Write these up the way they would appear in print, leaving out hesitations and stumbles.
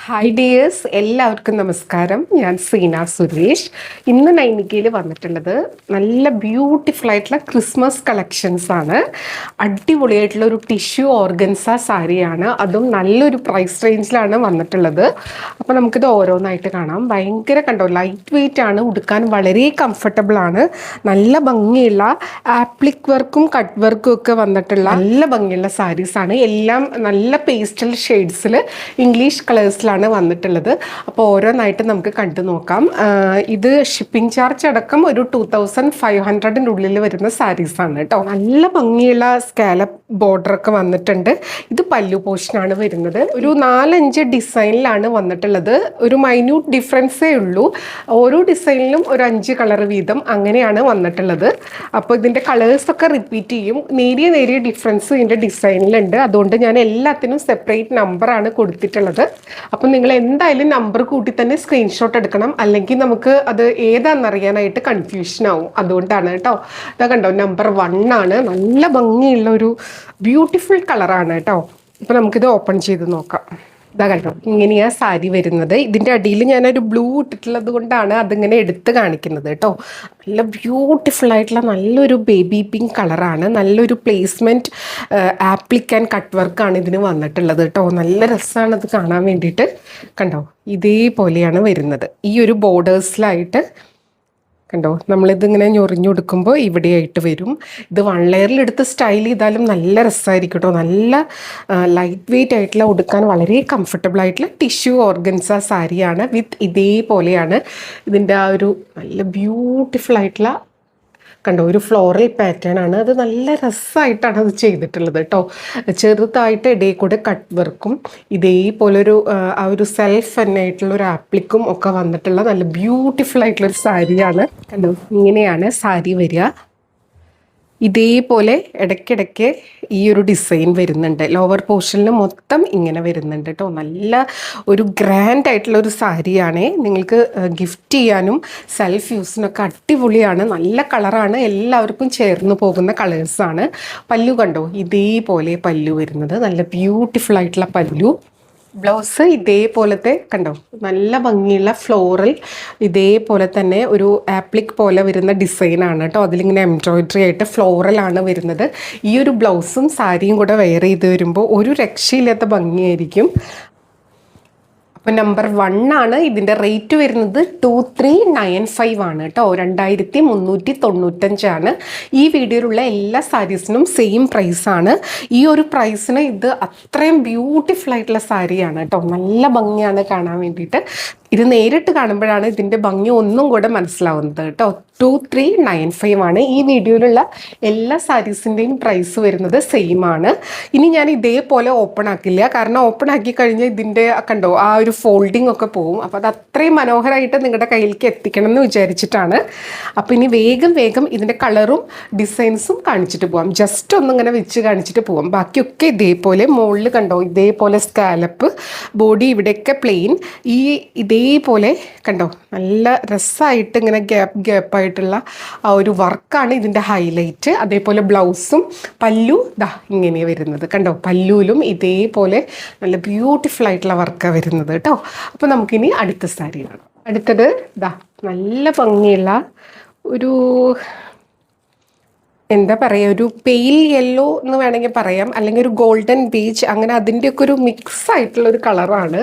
Hi dears, എല്ലാവർക്കും നമസ്കാരം. ഞാൻ സീന സുരേഷ്. ഇന്ന് നൈനിക്കയിൽ വന്നിട്ടുള്ളത് നല്ല ബ്യൂട്ടിഫുൾ ആയിട്ടുള്ള ക്രിസ്മസ് കളക്ഷൻസ് ആണ്. അടിപൊളിയായിട്ടുള്ള ഒരു ടിഷ്യൂ ഓർഗൻസ സാരിയാണ്, അതും നല്ലൊരു പ്രൈസ് റേഞ്ചിലാണ് വന്നിട്ടുള്ളത്. അപ്പോൾ നമുക്കിത് ഓരോന്നായിട്ട് കാണാം. ഭയങ്കര കണ്ടോ, ലൈറ്റ് വെയിറ്റ് ആണ്, ഉടുക്കാൻ വളരെ കംഫർട്ടബിൾ ആണ്. നല്ല ഭംഗിയുള്ള ആപ്ലിക് വർക്കും കട്ട് വർക്കും ഒക്കെ വന്നിട്ടുള്ള നല്ല ഭംഗിയുള്ള സാരീസാണ്. എല്ലാം നല്ല പേസ്റ്റൽ ഷെയ്ഡ്സിൽ ഇംഗ്ലീഷ് കളേഴ്സിലാണ് വന്നിട്ടുള്ളത്. അപ്പോൾ ഓരോന്നായിട്ട് നമുക്ക് കണ്ടു നോക്കാം. ഇത് ഷിപ്പിംഗ് ചാർജ് അടക്കം ഒരു 2500 ഉള്ളിൽ വരുന്ന സാരീസാണ് കേട്ടോ. നല്ല ഭംഗിയുള്ള സ്കാലപ്പ് ബോർഡർ ഒക്കെ വന്നിട്ടുണ്ട്. ഇത് പല്ലു പോർഷനാണ് വരുന്നത്. ഒരു 4-5 ഡിസൈനിലാണ് വന്നിട്ടുള്ളത്. ഒരു മൈന്യൂട്ട് ഡിഫറൻസേ ഉള്ളൂ. ഓരോ ഡിസൈനിലും ഒരു 5 കളർ വീതം അങ്ങനെയാണ് വന്നിട്ടുള്ളത്. അപ്പോൾ ഇതിൻ്റെ കളേഴ്സൊക്കെ റിപ്പീറ്റ് ചെയ്യും. നേരിയ ഡിഫറൻസ് ഇതിൻ്റെ ഡിസൈനിലുണ്ട്. അതുകൊണ്ട് ഞാൻ എല്ലാത്തിനും സെപ്പറേറ്റ് നമ്പറാണ് കൊടുത്തിട്ടുള്ളത്. അപ്പം നിങ്ങൾ എന്തായാലും നമ്പർ കൂട്ടി തന്നെ സ്ക്രീൻഷോട്ട് എടുക്കണം, അല്ലെങ്കിൽ നമുക്ക് അത് ഏതാണെന്നറിയാനായിട്ട് കൺഫ്യൂഷൻ ആവും. അതുകൊണ്ടാണ് കേട്ടോ. ഇതാ കണ്ടോ, നമ്പർ 1 ആണ്. നല്ല ഭംഗിയുള്ള ഒരു ബ്യൂട്ടിഫുൾ കളറാണ് കേട്ടോ. അപ്പോൾ നമുക്കിത് ഓപ്പൺ ചെയ്ത് നോക്കാം. ഇതാ കണ്ടോ, ഇങ്ങനെയാണ് സാരി വരുന്നത്. ഇതിൻ്റെ അടിയിൽ ഞാനൊരു ബ്ലൂ ഇട്ടിട്ടുള്ളത് കൊണ്ടാണ് അതിങ്ങനെ എടുത്ത് കാണിക്കുന്നത് കേട്ടോ. നല്ല ബ്യൂട്ടിഫുൾ ആയിട്ടുള്ള നല്ലൊരു ബേബി പിങ്ക് കളറാണ്. നല്ലൊരു പ്ലേസ്മെൻറ്റ് ആപ്ലിക് ആൻഡ് കട്ട് വർക്കാണ് ഇതിന് വന്നിട്ടുള്ളത് കേട്ടോ. നല്ല രസമാണ് ഇത് കാണാൻ വേണ്ടിയിട്ട്. കണ്ടോ, ഇതേപോലെയാണ് വരുന്നത്. ഈ ഒരു ബോർഡേഴ്സിലായിട്ട് കണ്ടോ, നമ്മളിതിങ്ങനെ ഞൊറിഞ്ഞു കൊടുക്കുമ്പോൾ ഇവിടെയായിട്ട് വരും. ഇത് 1 ലെയറിലെടുത്ത് സ്റ്റൈൽ ചെയ്താലും നല്ല രസമായിരിക്കും കേട്ടോ. നല്ല ലൈറ്റ് വെയിറ്റ് ആയിട്ടുള്ള, ഉടുക്കാൻ വളരെ കംഫർട്ടബിൾ ആയിട്ടുള്ള ടിഷ്യൂ ഓർഗൻസ സാരിയാണ്. വിത്ത് ഇതേപോലെയാണ് ഇതിൻ്റെ ആ ഒരു നല്ല ബ്യൂട്ടിഫുൾ ആയിട്ടുള്ള കണ്ടോ ഒരു ഫ്ലോറൽ പാറ്റേൺ ആണ്. അത് നല്ല രസമായിട്ടാണ് അത് ചെയ്തിട്ടുള്ളത് കേട്ടോ. ചെറുതായിട്ട് ഇടയിൽ കൂടെ കട്ട് വർക്കും ഇതേപോലൊരു ആ ഒരു സെൽഫ് തന്നെയായിട്ടുള്ള ഒരു ആപ്ലിക്കും ഒക്കെ വന്നിട്ടുള്ള നല്ല ബ്യൂട്ടിഫുൾ ആയിട്ടുള്ളൊരു സാരിയാണ്. കണ്ടോ, ഇങ്ങനെയാണ് സാരി വരിക. ഇതേപോലെ ഇടയ്ക്കിടയ്ക്ക് ഈ ഒരു ഡിസൈൻ വരുന്നുണ്ട്. ലോവർ പോർഷനിൽ മൊത്തം ഇങ്ങനെ വരുന്നുണ്ട് കേട്ടോ. നല്ല ഒരു ഗ്രാൻഡ് ആയിട്ടുള്ള ഒരു സാരിയാണ്. നിങ്ങൾക്ക് ഗിഫ്റ്റ് ചെയ്യാനും സെൽഫ് യൂസിനൊക്കെ അടിപൊളിയാണ്. നല്ല കളറാണ്, എല്ലാവർക്കും ചേർന്ന് പോകുന്ന കളേഴ്സാണ്. പല്ലു കണ്ടോ, ഇതേപോലെ പല്ലു വരുന്നത്. നല്ല ബ്യൂട്ടിഫുൾ ആയിട്ടുള്ള പല്ലു. ബ്ലൗസ് ഇതേപോലത്തെ കണ്ടോ, നല്ല ഭംഗിയുള്ള ഫ്ലോറൽ ഇതേപോലെ തന്നെ ഒരു ആപ്ലിക് പോലെ വരുന്ന ഡിസൈനാണ് കേട്ടോ. അതിലിങ്ങനെ എംബ്രോയിഡറി ആയിട്ട് ഫ്ലോറലാണ് വരുന്നത്. ഈ ഒരു ബ്ലൗസും സാരിയും കൂടെ വെയർ ചെയ്ത് വരുമ്പോൾ ഒരു രക്ഷയില്ലാത്ത ഭംഗിയായിരിക്കും. അപ്പോൾ നമ്പർ 1 ആണ്. ഇതിൻ്റെ റേറ്റ് വരുന്നത് 2395 ആണ് കേട്ടോ. 2395 ആണ്. ഈ വീഡിയോയിലുള്ള എല്ലാ സാരീസിനും സെയിം പ്രൈസാണ്. ഈ ഒരു പ്രൈസിന് ഇത് അത്രയും ബ്യൂട്ടിഫുൾ ആയിട്ടുള്ള സാരിയാണ് കേട്ടോ. നല്ല ഭംഗിയാണ് കാണാൻ വേണ്ടിയിട്ട്. ഇത് നേരിട്ട് കാണുമ്പോഴാണ് ഇതിൻ്റെ ഭംഗി ഒന്നും കൂടെ മനസ്സിലാവുന്നത് കേട്ടോ. 2395 ആണ്. ഈ വീഡിയോയിലുള്ള എല്ലാ സാരീസിൻ്റെയും പ്രൈസ് വരുന്നത് സെയിം ആണ്. ഇനി ഞാൻ ഇതേപോലെ ഓപ്പൺ ആക്കില്ല, കാരണം ഓപ്പൺ ആക്കി കഴിഞ്ഞാൽ ഇതിൻ്റെ കണ്ടോ ആ ഒരു ഫോൾഡിങ് ഒക്കെ പോവും. അപ്പോൾ അത് അത്രയും മനോഹരമായിട്ട് നിങ്ങളുടെ കയ്യിലേക്ക് എത്തിക്കണം എന്ന് വിചാരിച്ചിട്ടാണ്. അപ്പോൾ ഇനി വേഗം ഇതിൻ്റെ കളറും ഡിസൈൻസും കാണിച്ചിട്ട് പോവാം. ജസ്റ്റ് ഒന്നിങ്ങനെ വെച്ച് കാണിച്ചിട്ട് പോവാം. ബാക്കിയൊക്കെ ഇതേപോലെ മുകളിൽ കണ്ടോ ഇതേപോലെ സ്കാലപ്പ്, ബോഡി ഇവിടെയൊക്കെ പ്ലെയിൻ. ഇതേപോലെ കണ്ടോ നല്ല രസമായിട്ട് ഇങ്ങനെ ഗ്യാപ്പായിട്ടുള്ള ആ ഒരു വർക്കാണ് ഇതിൻ്റെ ഹൈലൈറ്റ്. അതേപോലെ ബ്ലൗസും പല്ലു ദാ ഇങ്ങനെ വരുന്നത് കണ്ടോ. പല്ലുവിലും ഇതേപോലെ നല്ല ബ്യൂട്ടിഫുൾ ആയിട്ടുള്ള വർക്കാണ് വരുന്നത് കേട്ടോ. അപ്പോൾ നമുക്കിനി അടുത്ത സാരി കാണാം. അടുത്തത് ദാ നല്ല ഭംഗിയുള്ള ഒരു എന്താ പറയുക, ഒരു പെയിൽ യെല്ലോ എന്ന് വേണമെങ്കിൽ പറയാം, അല്ലെങ്കിൽ ഒരു ഗോൾഡൻ ബീച്ച്, അങ്ങനെ അതിൻ്റെയൊക്കെ ഒരു മിക്സ് ആയിട്ടുള്ള ഒരു കളറാണ്.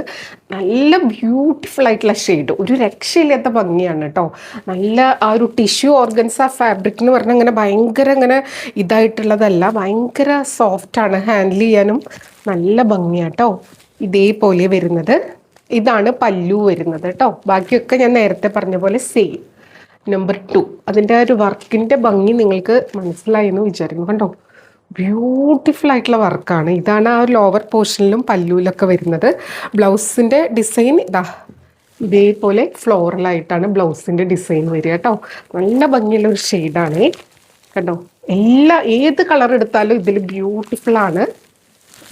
നല്ല ബ്യൂട്ടിഫുൾ ആയിട്ടുള്ള ഷെയ്ഡ്, ഒരു രക്ഷയില്ലാത്ത ഭംഗിയാണ് കേട്ടോ. നല്ല ആ ഒരു ടിഷ്യൂ ഓർഗൻസ ഫാബ്രിക് എന്ന് പറഞ്ഞാൽ ഇങ്ങനെ ഭയങ്കര ഇങ്ങനെ ഇതായിട്ടുള്ളതല്ല, ഭയങ്കര സോഫ്റ്റാണ്, ഹാൻഡിൽ ചെയ്യാനും നല്ല ഭംഗിയാണ് കേട്ടോ. ഇതേപോലെ വരുന്നത്. ഇതാണ് പല്ലു വരുന്നത് കേട്ടോ. ബാക്കിയൊക്കെ ഞാൻ നേരത്തെ പറഞ്ഞ പോലെ സെയിം. നമ്പർ 2, അതിൻ്റെ ഒരു വർക്കിൻ്റെ ഭംഗി നിങ്ങൾക്ക് മനസ്സിലായി എന്ന് വിചാരിക്കുന്നു. കണ്ടോ, ബ്യൂട്ടിഫുൾ ആയിട്ടുള്ള വർക്കാണ്. ഇതാണ് ആ ഒരു ലോവർ പോർഷനിലും പല്ലുവിലൊക്കെ വരുന്നത്. ബ്ലൗസിൻ്റെ ഡിസൈൻ ഇതേപോലെ ഫ്ലോറലായിട്ടാണ് ബ്ലൗസിൻ്റെ ഡിസൈൻ വരിക കേട്ടോ. നല്ല ഭംഗിയുള്ള ഒരു ഷെയ്ഡാണ്. കണ്ടോ, ഏത് കളർ എടുത്താലും ഇതിൽ ബ്യൂട്ടിഫുൾ ആണ്.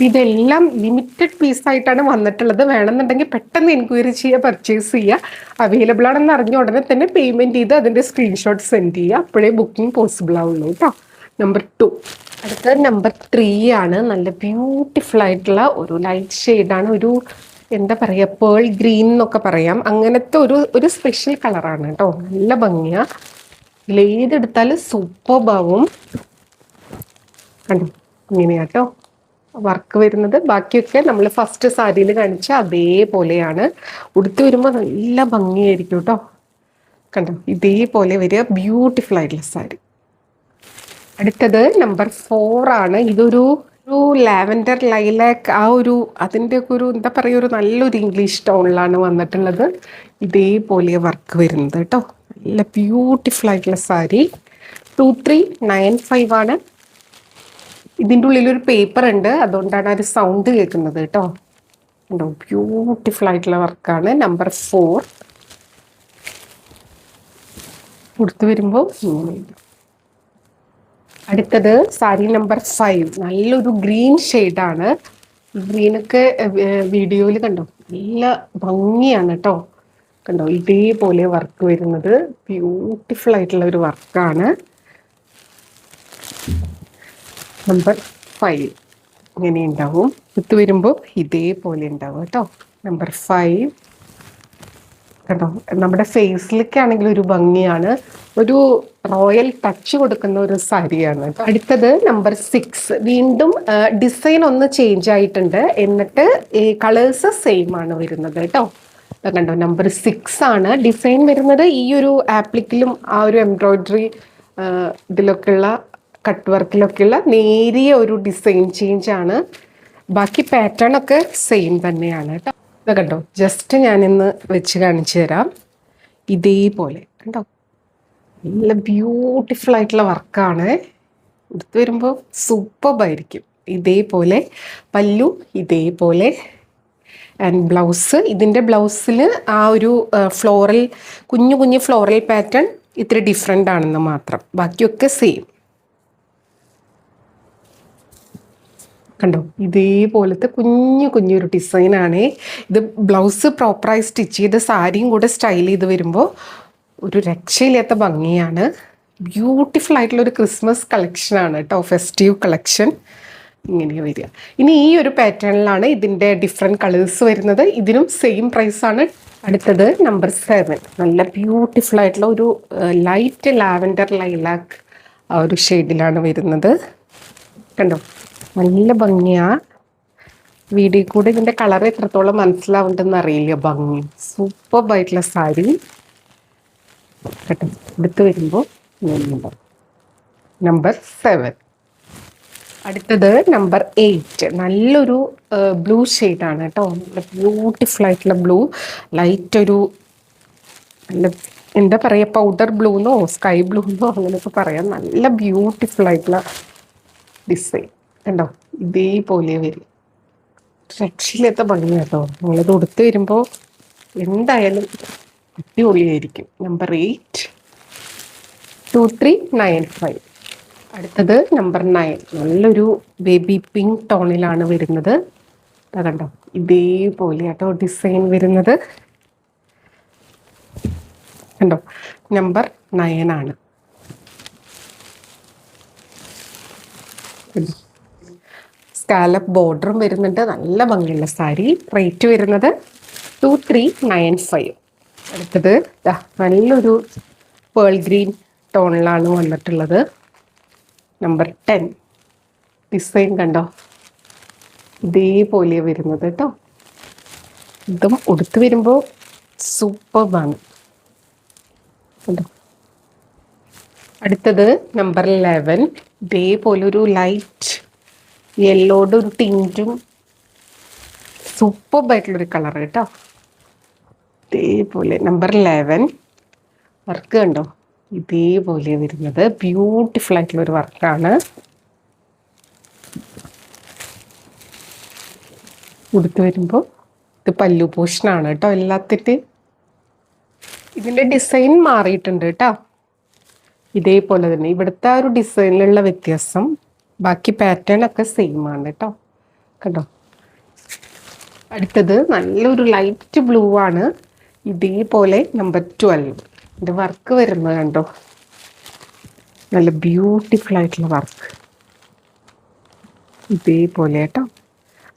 ഇതെല്ലാം ലിമിറ്റഡ് പീസായിട്ടാണ് വന്നിട്ടുള്ളത്. വേണമെന്നുണ്ടെങ്കിൽ പെട്ടെന്ന് എൻക്വയറി ചെയ്യുക, പർച്ചേസ് ചെയ്യുക. അവൈലബിൾ ആണെന്ന് അറിഞ്ഞ ഉടനെ തന്നെ പേയ്മെൻറ്റ് ചെയ്ത് അതിൻ്റെ സ്ക്രീൻഷോട്ട് സെൻഡ് ചെയ്യുക. അപ്പോഴേ ബുക്കിംഗ് പോസിബിൾ ആവുള്ളൂ കേട്ടോ. നമ്പർ 2. അടുത്തത് നമ്പർ 3 ആണ്. നല്ല ബ്യൂട്ടിഫുൾ ആയിട്ടുള്ള ഒരു ലൈറ്റ് ഷെയ്ഡാണ്. ഒരു എന്താ പറയാ, പേൾ ഗ്രീൻ എന്നൊക്കെ പറയാം. അങ്ങനത്തെ ഒരു സ്പെഷ്യൽ കളറാണ് കേട്ടോ. നല്ല ഭംഗിയാ. ഇതിലേതെടുത്താലും സൂപ്പർബാവും. കണ്ടോ, ഇങ്ങനെയാട്ടോ വർക്ക് വരുന്നത്. ബാക്കിയൊക്കെ നമ്മൾ ഫസ്റ്റ് സാരിയിൽ കാണിച്ച അതേപോലെയാണ്. ഉടുത്ത് വരുമ്പോൾ നല്ല ഭംഗിയായിരിക്കും കേട്ടോ. കണ്ടോ, ഇതേപോലെ വരിക. ബ്യൂട്ടിഫുൾ ആയിട്ടുള്ള സാരി. അടുത്തത് നമ്പർ 4 ആണ്. ഇതൊരു ലാവൻഡർ ലൈലാക്ക് അതിൻ്റെ ഒക്കെ ഒരു എന്താ പറയുക, ഒരു നല്ലൊരു ഇംഗ്ലീഷ് ടോണിലാണ് വന്നിട്ടുള്ളത്. ഇതേപോലെ വർക്ക് വരുന്നത് കേട്ടോ. നല്ല ബ്യൂട്ടിഫുൾ ആയിട്ടുള്ള സാരി. 2395 ആണ്. ഇതിൻ്റെ ഉള്ളിലൊരു പേപ്പർ ഉണ്ട്, അതുകൊണ്ടാണ് ആ ഒരു സൗണ്ട് കേൾക്കുന്നത് കേട്ടോ. ഉണ്ടോ, ബ്യൂട്ടിഫുൾ ആയിട്ടുള്ള വർക്കാണ്. നമ്പർ 4 കൊടുത്തു വരുമ്പോൾ. അടുത്തത് സാരി നമ്പർ 5. നല്ലൊരു ഗ്രീൻ ഷെയ്ഡാണ്. ഗ്രീനൊക്കെ വീഡിയോയിൽ കണ്ടോ, നല്ല ഭംഗിയാണ് കേട്ടോ. കണ്ടോ, ഇതേപോലെ വർക്ക് വരുന്നത്. ബ്യൂട്ടിഫുൾ ആയിട്ടുള്ള ഒരു വർക്കാണ്. നമ്പർ 5 ഇങ്ങനെ ഉണ്ടാവും. കുത്തു വരുമ്പോൾ ഇതേപോലെ ഉണ്ടാവും കേട്ടോ. നമ്പർ 5 കേട്ടോ. നമ്മുടെ ഫേസിലേക്ക് ആണെങ്കിൽ ഒരു ഭംഗിയാണ്, ഒരു റോയൽ ടച്ച് കൊടുക്കുന്ന ഒരു സാരിയാണ്. അടുത്തത് നമ്പർ 6. വീണ്ടും ഡിസൈൻ ഒന്ന് ചേഞ്ച് ആയിട്ടുണ്ട്, എന്നിട്ട് ഈ കളേഴ്സ് സെയിം ആണ് വരുന്നത് കേട്ടോ. കണ്ടോ, നമ്പർ 6 ആണ്. ഡിസൈൻ വരുന്നത് ഈ ഒരു ആപ്ലിക്കിലും ആ ഒരു എംബ്രോയിഡറി ഇതിലൊക്കെയുള്ള കട്ട് വർക്കിലൊക്കെയുള്ള നേരിയ ഒരു ഡിസൈൻ ചേഞ്ച് ആണ്. ബാക്കി പാറ്റേൺ ഒക്കെ സെയിം തന്നെയാണ് കേട്ടോ. ഇത് കണ്ടോ, ജസ്റ്റ് ഞാനിന്ന് വെച്ച് കാണിച്ചു തരാം. ഇതേപോലെ കണ്ടോ, നല്ല ബ്യൂട്ടിഫുൾ ആയിട്ടുള്ള വർക്കാണ്. എടുത്തു വരുമ്പോൾ സൂപ്പർബായിരിക്കും. ഇതേപോലെ പല്ലു, ഇതേപോലെ ആൻഡ് ബ്ലൗസ്. ഇതിൻ്റെ ബ്ലൗസിൽ ആ ഒരു ഫ്ലോറൽ കുഞ്ഞു കുഞ്ഞു ഫ്ലോറൽ പാറ്റേൺ ഇത്തിരി ഡിഫറെൻ്റ് ആണെന്ന് മാത്രം, ബാക്കിയൊക്കെ സെയിം. കണ്ടോ, ഇതേപോലത്തെ കുഞ്ഞു കുഞ്ഞൊരു ഡിസൈനാണ്. ഇത് ബ്ലൗസ് പ്രോപ്പറായി സ്റ്റിച്ച് ചെയ്ത് സാരിയും കൂടെ സ്റ്റൈൽ ചെയ്ത് വരുമ്പോൾ ഒരു രക്ഷയില്ലാത്ത ഭംഗിയാണ്. ബ്യൂട്ടിഫുൾ ആയിട്ടുള്ള ഒരു ക്രിസ്മസ് കളക്ഷനാണ് കേട്ടോ, ഫെസ്റ്റീവ് കളക്ഷൻ. ഇങ്ങനെ വരിക. ഇനി ഈ ഒരു പാറ്റേണിലാണ് ഇതിൻ്റെ ഡിഫറെൻറ്റ് കളേഴ്സ് വരുന്നത്. ഇതിനും സെയിം പ്രൈസാണ്. അടുത്തത് നമ്പർ 7. നല്ല ബ്യൂട്ടിഫുൾ ആയിട്ടുള്ള ഒരു ലൈറ്റ് ലാവൻഡർ ലൈലാക്ക് ആ ഒരു ഷെയ്ഡിലാണ് വരുന്നത്. കണ്ടോ, നല്ല ഭംഗിയാ. വീഡിയോ കൂടെ ഇതിൻ്റെ കളർ എത്രത്തോളം മനസ്സിലാവുണ്ടെന്ന് അറിയില്ല. ഭംഗി സൂപ്പർബായിട്ടുള്ള സാരി കേട്ടോ. എടുത്ത് വരുമ്പോൾ നമ്പർ 7. അടുത്തത് നമ്പർ 8. നല്ലൊരു ബ്ലൂ ഷെയ്ഡാണ് കേട്ടോ. നല്ല ബ്യൂട്ടിഫുൾ ആയിട്ടുള്ള ബ്ലൂ. ലൈറ്റ് ഒരു നല്ല എന്താ പറയുക, പൗഡർ ബ്ലൂന്നോ സ്കൈ ബ്ലൂന്നോ അങ്ങനെയൊക്കെ പറയാം. നല്ല ബ്യൂട്ടിഫുൾ ആയിട്ടുള്ള ഡിസൈൻ കണ്ടോ, ഇതേപോലെ വരും. രക്ഷയില്ലാത്ത ഭംഗി കേട്ടോ. നിങ്ങളിത് ഉടുത്ത് വരുമ്പോൾ എന്തായാലും അടിപൊളിയായിരിക്കും. നമ്പർ 8. 2395. അടുത്തത് നമ്പർ 9. നല്ലൊരു ബേബി പിങ്ക് ടോണിലാണ് വരുന്നത്. കണ്ടോ, ഇതേപോലെ കേട്ടോ ഡിസൈൻ വരുന്നത്. കണ്ടോ, നമ്പർ 9 ആണ്. സ്കാലപ്പ് ബോർഡറും വരുന്നുണ്ട്. നല്ല ഭംഗിയുള്ള സാരി. റേറ്റ് വരുന്നത് 2395. അടുത്തത് നല്ലൊരു പേൾ ഗ്രീൻ ടോണിലാണ് വന്നിട്ടുള്ളത്. നമ്പർ 10. ഡിസൈൻ കണ്ടോ, ഇതേപോലെ വരുന്നത് കേട്ടോ. ഇതും ഉടുത്ത് വരുമ്പോൾ സൂപ്പർബാണ് കേട്ടോ. അടുത്തത് നമ്പർ 11. ഇതേപോലെ ഒരു ലൈറ്റ് യെല്ലോയുടെ ഒരു ടിൻറ്റും സൂപ്പർബായിട്ടുള്ളൊരു കളർ കേട്ടോ. ഇതേപോലെ നമ്പർ 11 വർക്ക് കണ്ടോ, ഇതേപോലെ വരുന്നത്. ബ്യൂട്ടിഫുൾ ആയിട്ടുള്ളൊരു വർക്കാണ്. ഉടുത്ത് വരുമ്പോൾ ഇത് പല്ലു പോർഷനാണ് കേട്ടോ എല്ലാത്തിട്ട്. ഇതിൻ്റെ ഡിസൈൻ മാറിയിട്ടുണ്ട് കേട്ടോ. ഇതേപോലെ തന്നെ ഇവിടുത്തെ ആ ഒരു ഡിസൈനിലുള്ള വ്യത്യാസം, ബാക്കി പാറ്റേൺ ഒക്കെ സെയിം ആണ് കേട്ടോ. കണ്ടോ, അടുത്തത് നല്ലൊരു ലൈറ്റ് ബ്ലൂ ആണ്. ഇതേപോലെ നമ്പർ 12. ഇതിൻ്റെ വർക്ക് വരുന്നത് കണ്ടോ, നല്ല ബ്യൂട്ടിഫുൾ ആയിട്ടുള്ള വർക്ക്. ഇതേപോലെ കേട്ടോ.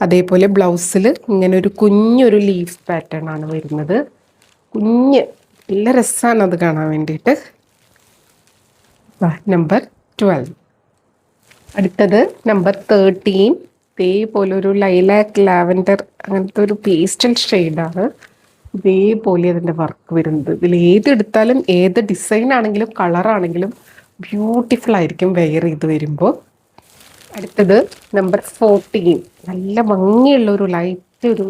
അതേപോലെ ബ്ലൗസിൽ ഇങ്ങനെ ഒരു കുഞ്ഞൊരു ലീഫ് പാറ്റേൺ ആണ് വരുന്നത്. കുഞ്ഞ് നല്ല രസമാണ് അത് കാണാൻ വേണ്ടിയിട്ട്. നമ്പർ 12. അടുത്തത് നമ്പർ 13. ഇതേപോലെ ഒരു ലൈലാക്ക് ലാവൻഡർ അങ്ങനത്തെ ഒരു പേസ്റ്റൽ ഷെയ്ഡാണ്. ഇതേപോലെ അതിൻ്റെ വർക്ക് വരുന്നത്. ഇതിൽ ഏതെടുത്താലും ഏത് ഡിസൈൻ ആണെങ്കിലും കളറാണെങ്കിലും ബ്യൂട്ടിഫുൾ ആയിരിക്കും വെയർ ചെയ്ത് വരുമ്പോൾ. അടുത്തത് നമ്പർ 14. നല്ല ഭംഗിയുള്ള ഒരു ലൈറ്റ് ഒരു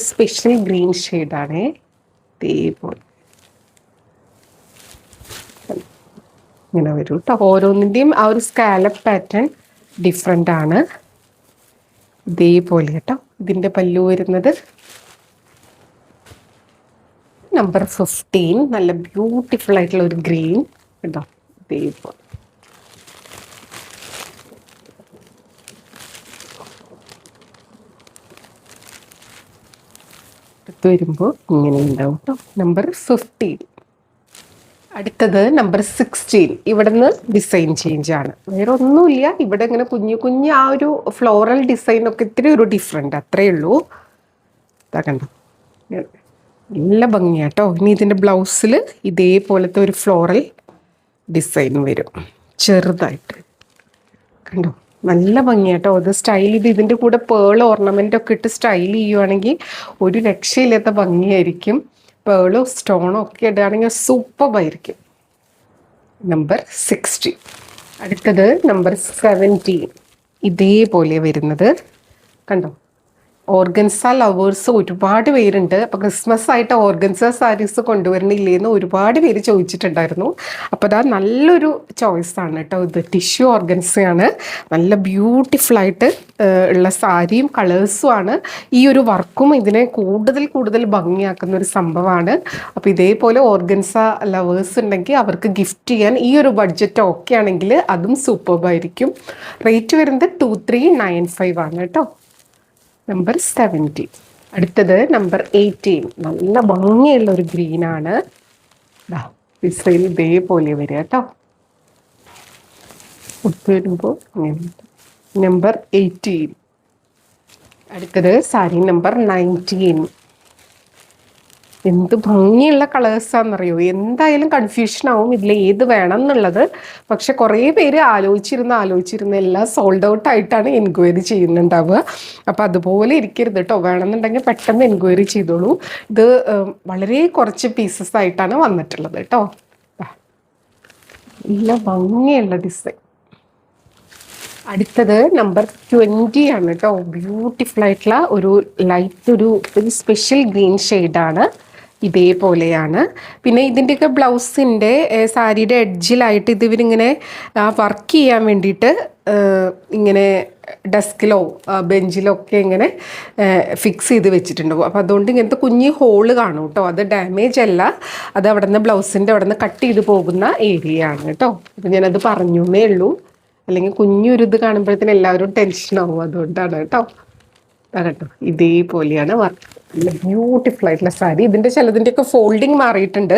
സ്പെഷ്യൽ ഗ്രീൻ ഷെയ്ഡാണേ. ഇതേപോലെ ഇങ്ങനെ വരും കേട്ടോ. ഓരോന്നിൻ്റെയും ആ ഒരു സ്കാലപ്പ് പാറ്റേൺ ഡിഫറെൻ്റ് ആണ്. ഇതേപോലെ കേട്ടോ. ഇതിൻ്റെ പല്ലു വരുന്നത് നമ്പർ 15. നല്ല ബ്യൂട്ടിഫുൾ ആയിട്ടുള്ള ഒരു ഗ്രീൻ കേട്ടോ. ഇതേപോലെ വരുമ്പോൾ ഇങ്ങനെ ഉണ്ടാവും കേട്ടോ. നമ്പർ 15. അടുത്തത് നമ്പർ 16. ഇവിടുന്ന് ഡിസൈൻ ചേഞ്ച് ആണ്, വേറെ ഒന്നുമില്ല. ഇവിടെ ഇങ്ങനെ കുഞ്ഞു കുഞ്ഞു ആ ഒരു ഫ്ലോറൽ ഡിസൈനൊക്കെ ഇത്തിരി ഒരു ഡിഫറെൻ്റ് അത്രയേ ഉള്ളൂ. ഇതാ കണ്ടോ, നല്ല ഭംഗിയാട്ടോ. ഇനി ഇതിൻ്റെ ബ്ലൗസിൽ ഇതേപോലത്തെ ഒരു ഫ്ലോറൽ ഡിസൈൻ വരും ചെറുതായിട്ട്. കണ്ടോ, നല്ല ഭംഗിയാട്ടോ. അത് സ്റ്റൈൽ ചെയ്ത് ഇതിൻ്റെ കൂടെ പേൾ ഓർണമെൻ്റ് ഒക്കെ ഇട്ട് സ്റ്റൈൽ ചെയ്യുവാണെങ്കിൽ ഒരു രക്ഷയില്ലാത്ത ഭംഗിയായിരിക്കും. പേളോ സ്റ്റോണോ ഒക്കെ ഇടുകയാണെങ്കിൽ സൂപ്പറായിരിക്കും. നമ്പർ 60. അടുത്തത് നമ്പർ 17. ഇതേപോലെ വരുന്നത് കണ്ടോ. ഓർഗൻസ ലവേഴ്സ് ഒരുപാട് പേരുണ്ട്. അപ്പോൾ ക്രിസ്മസ് ആയിട്ട് ഓർഗൻസ സാരീസ് കൊണ്ടുവരണില്ലേന്ന് ഒരുപാട് പേര് ചോദിച്ചിട്ടുണ്ടായിരുന്നു. അപ്പോൾ അതാ നല്ലൊരു ചോയ്സാണ് കേട്ടോ. ഇത് ടിഷ്യൂ ഓർഗൻസയാണ്. നല്ല ബ്യൂട്ടിഫുള്ളായിട്ട് ഉള്ള സാരിയും കളേഴ്സും ആണ്. ഈ ഒരു വർക്കും ഇതിനെ കൂടുതൽ ഭംഗിയാക്കുന്ന ഒരു സംഭവമാണ്. അപ്പോൾ ഇതേപോലെ ഓർഗൻസ ലവേഴ്സ് ഉണ്ടെങ്കിൽ അവർക്ക് ഗിഫ്റ്റ് ചെയ്യാൻ ഈ ഒരു ബഡ്ജറ്റ് ഓക്കെ ആണെങ്കിൽ അതും സൂപ്പർബായിരിക്കും. റേറ്റ് വരുന്നത് 2395 ആണ് കേട്ടോ. നമ്പർ 70. അടുത്തത് നമ്പർ 18. നല്ല ഭംഗിയുള്ള ഒരു ഗ്രീനാണ്. ഡിസൈൻ ഇതേപോലെ വരിക കേട്ടോ. ഒത്തു വരുമ്പോൾ നമ്പർ 18. അടുത്തത് സാരി നമ്പർ 19. എന്ത് ഭംഗിയുള്ള കളേഴ്സാണെന്നറിയോ. എന്തായാലും കൺഫ്യൂഷൻ ആവും ഇതിൽ ഏത് വേണം എന്നുള്ളത്. പക്ഷെ കുറേ പേര് ആലോചിച്ചിരുന്ന എല്ലാം സോൾഡ് ഔട്ട് ആയിട്ടാണ് എൻക്വയറി ചെയ്യുന്നുണ്ടാവുക. അപ്പോൾ അതുപോലെ ഇരിക്കരുത് കേട്ടോ. വേണമെന്നുണ്ടെങ്കിൽ പെട്ടെന്ന് എൻക്വയറി ചെയ്തോളൂ. ഇത് വളരെ കുറച്ച് പീസസ് ആയിട്ടാണ് വന്നിട്ടുള്ളത് കേട്ടോ. നല്ല ഭംഗിയുള്ള ഡിസൈൻ. അടുത്തത് നമ്പർ 20 ആണ് കേട്ടോ. ബ്യൂട്ടിഫുൾ ആയിട്ടുള്ള ഒരു ലൈറ്റ് ഒരു സ്പെഷ്യൽ ഗ്രീൻ ഷെയ്ഡാണ്. ഇതേപോലെയാണ്. പിന്നെ ഇതിൻ്റെയൊക്കെ ബ്ലൗസിൻ്റെ സാരിയുടെ എഡ്ജിലായിട്ട് ഇവരിങ്ങനെ വർക്ക് ചെയ്യാൻ വേണ്ടിയിട്ട് ഇങ്ങനെ ഡെസ്കിലോ ബെഞ്ചിലോ ഒക്കെ ഇങ്ങനെ ഫിക്സ് ചെയ്ത് വെച്ചിട്ടുണ്ടാവും. അപ്പോൾ അതുകൊണ്ട് ഇങ്ങനത്തെ കുഞ്ഞ് ഹോള് കാണും കേട്ടോ. അത് ഡാമേജ് അല്ല, അത് അവിടെ നിന്ന് ബ്ലൗസിൻ്റെ അവിടെ നിന്ന് കട്ട് ചെയ്ത് പോകുന്ന ഏരിയ ആണ് കേട്ടോ. അപ്പോൾ ഞാനത് പറഞ്ഞേ ഉള്ളൂ. അല്ലെങ്കിൽ കുഞ്ഞൊരു ഇത് കാണുമ്പോഴത്തേന് എല്ലാവരും ടെൻഷനാവും. അതുകൊണ്ടാണ് കേട്ടോ. കേട്ടോ, ഇതേപോലെയാണ് വർക്ക്. നല്ല ബ്യൂട്ടിഫുൾ ആയിട്ടുള്ള സാരി. ഇതിൻ്റെ ചിലതിൻ്റെയൊക്കെ ഫോൾഡിങ് മാറിയിട്ടുണ്ട്.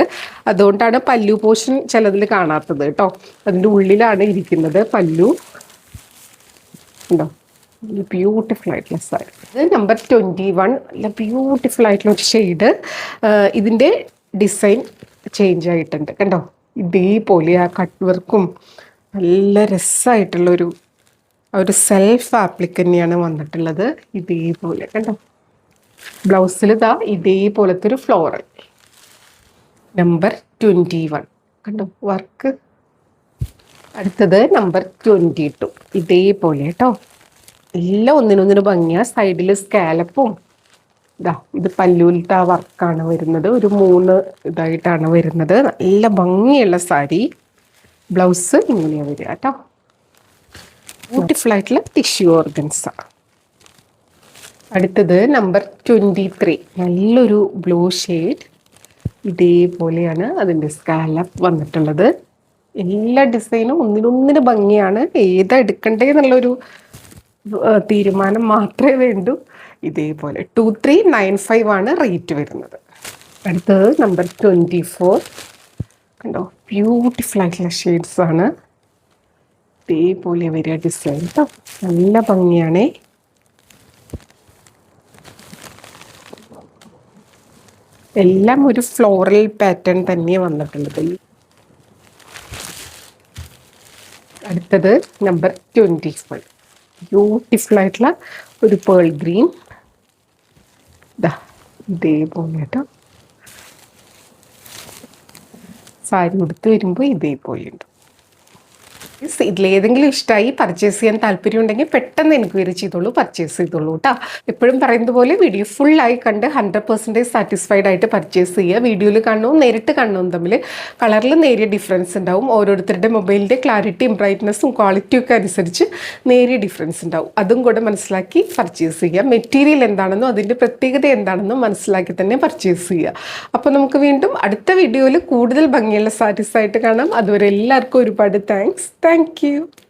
അതുകൊണ്ടാണ് പല്ലു പോർഷൻ ചിലതിൽ കാണാത്തത് കേട്ടോ. അതിൻ്റെ ഉള്ളിലാണ് ഇരിക്കുന്നത് പല്ലു. ഉണ്ടോ, ബ്യൂട്ടിഫുൾ ആയിട്ടുള്ള സാരി. ഇത് നമ്പർ 21. നല്ല ബ്യൂട്ടിഫുൾ ആയിട്ടുള്ള ഒരു ഷെയ്ഡ്. ഇതിൻ്റെ ഡിസൈൻ ചേഞ്ച് ആയിട്ടുണ്ട് കണ്ടോ. ഇതേപോലെ ആ കട്ട് വർക്കും നല്ല രസമായിട്ടുള്ളൊരു ഒരു സെൽഫ് ആപ്ലിക് തന്നെയാണ് വന്നിട്ടുള്ളത്. ഇതേപോലെ കണ്ടോ. ബ്ലൗസിൽ ഇതാ ഇതേപോലത്തെ ഒരു ഫ്ലോറൽ. നമ്പർ 21 കണ്ടോ വർക്ക്. അടുത്തത് നമ്പർ 22. ഇതേപോലെ കേട്ടോ. എല്ലാം ഒന്നിനൊന്നിന് ഭംഗിയാ. സൈഡിൽ സ്കാലപ്പും ഇതാ ഇത് പല്ലൂലത്തെ ആ വർക്കാണ് വരുന്നത്. ഒരു 3 ഇതായിട്ടാണ് വരുന്നത്. നല്ല ഭംഗിയുള്ള സാരി. ബ്ലൗസ് ഇങ്ങനെയാണ് വരിക കേട്ടോ. ബ്യൂട്ടിഫുൾ ആയിട്ടുള്ള ടിഷ്യൂ ഓർഗൻസ. അടുത്തത് നമ്പർ 23. നല്ലൊരു ബ്ലൂ ഷെയ്ഡ്. ഇതേപോലെയാണ് അതിൻ്റെ സ്കാലപ്പ് വന്നിട്ടുള്ളത്. എല്ലാ ഡിസൈനും ഒന്നിനൊന്നിന് ഭംഗിയാണ്. ഏതാ എടുക്കണ്ടേ എന്നുള്ളൊരു തീരുമാനം മാത്രമേ വേണ്ടൂ. ഇതേപോലെ 2395 ആണ് റേറ്റ് വരുന്നത്. അടുത്തത് നമ്പർ 24. കണ്ടോ, ബ്യൂട്ടിഫുൾ ആയിട്ടുള്ള ഷെയ്ഡ്സ് ആണ്. ഇതേപോലെ വരിക ഡിസൈൻ കേട്ടോ. നല്ല ഭംഗിയാണേ. എല്ലാം ഒരു ഫ്ലോറൽ പാറ്റേൺ തന്നെ വന്നിട്ടുള്ളത്. അടുത്തത് നമ്പർ 25. ബ്യൂട്ടിഫുൾ ആയിട്ടുള്ള ഒരു പേൾ ഗ്രീൻ. ഇതേപോലെ കേട്ടോ, സാരി ഉടുത്ത് വരുമ്പോൾ ഇതേപോലെ ഉണ്ട്. ഇതിലേതെങ്കിലും ഇഷ്ടമായി പർച്ചേസ് ചെയ്യാൻ താല്പര്യം ഉണ്ടെങ്കിൽ പെട്ടെന്ന് എൻക്വയറി ചെയ്തോളൂ, പർച്ചേസ് ചെയ്തോളൂ കേട്ടോ. എപ്പോഴും പറയുന്നത് പോലെ വീഡിയോ ഫുള്ളായി കണ്ട് 100% സാറ്റിസ്ഫൈഡ് ആയിട്ട് പർച്ചേസ് ചെയ്യുക. വീഡിയോയിൽ കാണുന്നതും നേരിട്ട് കാണുന്നതും തമ്മിൽ കളറിൽ നേരിയ ഡിഫറൻസ് ഉണ്ടാവും. ഓരോരുത്തരുടെ മൊബൈലിൻ്റെ ക്ലാരിറ്റിയും ബ്രൈറ്റ്നസ്സും ക്വാളിറ്റിയും ഒക്കെ അനുസരിച്ച് നേരിയ ഡിഫറൻസ് ഉണ്ടാവും. അതും കൂടെ മനസ്സിലാക്കി പർച്ചേസ് ചെയ്യുക. മെറ്റീരിയൽ എന്താണെന്നോ അതിൻ്റെ പ്രത്യേകത എന്താണെന്നോ മനസ്സിലാക്കി തന്നെ പർച്ചേസ് ചെയ്യുക. അപ്പോൾ നമുക്ക് വീണ്ടും അടുത്ത വീഡിയോയിൽ കൂടുതൽ ഭംഗിയുള്ള സാരീസ് ആയിട്ട് കാണാം. അതുവരെ എല്ലാവർക്കും ഒരുപാട് താങ്ക്സ്. Thank you.